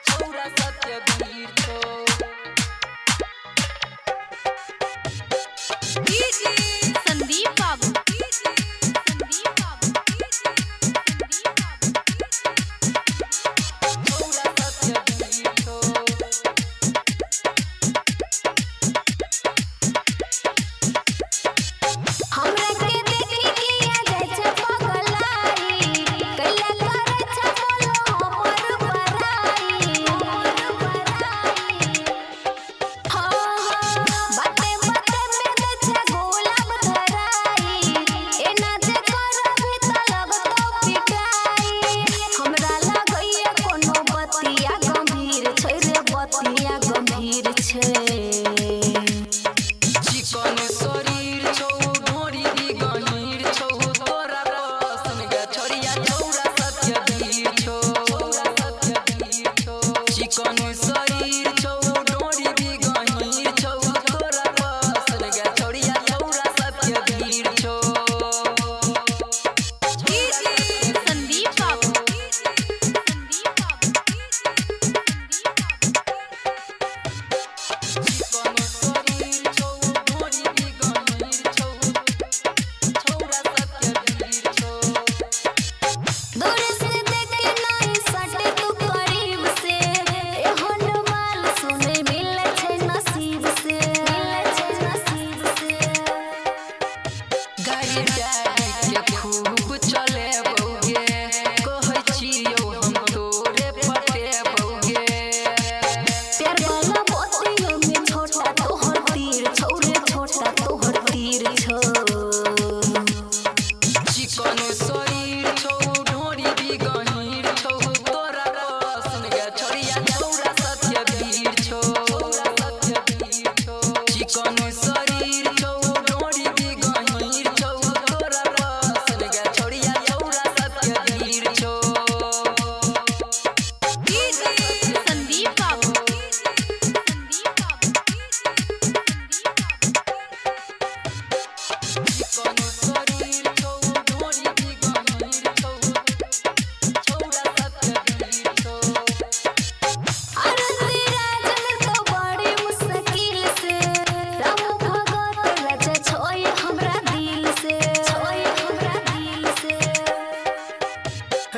छोरा सत्यवीर छो संदीप बाबू चिकन शरीर छौ ढोरी भी गहीर छौ तोरा पसन गे छोरिया छोरा सत्यवीर छौ चिकन शरीर छौ ढोरी भी गहीर छौ तोरा पसन गे छोरिया छोरा सत्यवीर छौ संदीप बाबू खूब चले बौगे कहै छियौ हम तोरे पटे बौगे प्यार वाला बोतियो में छोटा तोहर तीर छौरे छोटा तोहर तीर छौ चिकन शरीर छौ ढोरी भी गहीर छौ तोरा पसन गे छोरिया छोरा सत्यवीर छौ चिकन शरीर छौ ढोरी भी गहीर छौ तोरा पसन गे छोरिया छोरा सत्यवीर छौ संदीप बाबू चिकन शरीर छौ ढोरी भी गहीर छौ छोरा सत्यवीर छौ अरे राजन तो बड़ी मुश्किल से राम भगत राजा छोय हमरा दिल से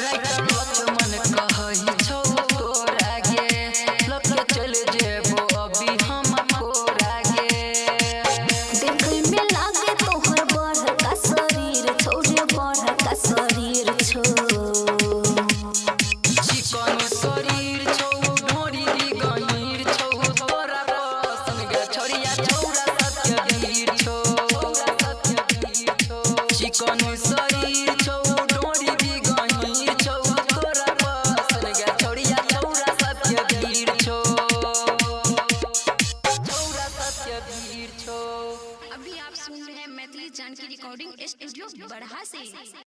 राइटर लक्ष्मण कहै छौ तोरा गे लके चल जेबो अभी हम कोरा गे देखै में लागे तोहर बड़ का शरीर छौरे बड़ का शरीर छौ चिकन शरीर छौ ढोरी भी गहीर छौ तोरा पसन गे छोरिया छोरा सत्यवीर छौ चिकन शरीर छौ ढोरी भी गहीर छौ तोरा पसन गे छोरिया छोरा सत्यवीर छौ छोरा सत्यवीर छौ। अभी आप सुन रहे हैं मैथिली जानकी रिकॉर्डिंग स्टूडियो बड़हा से।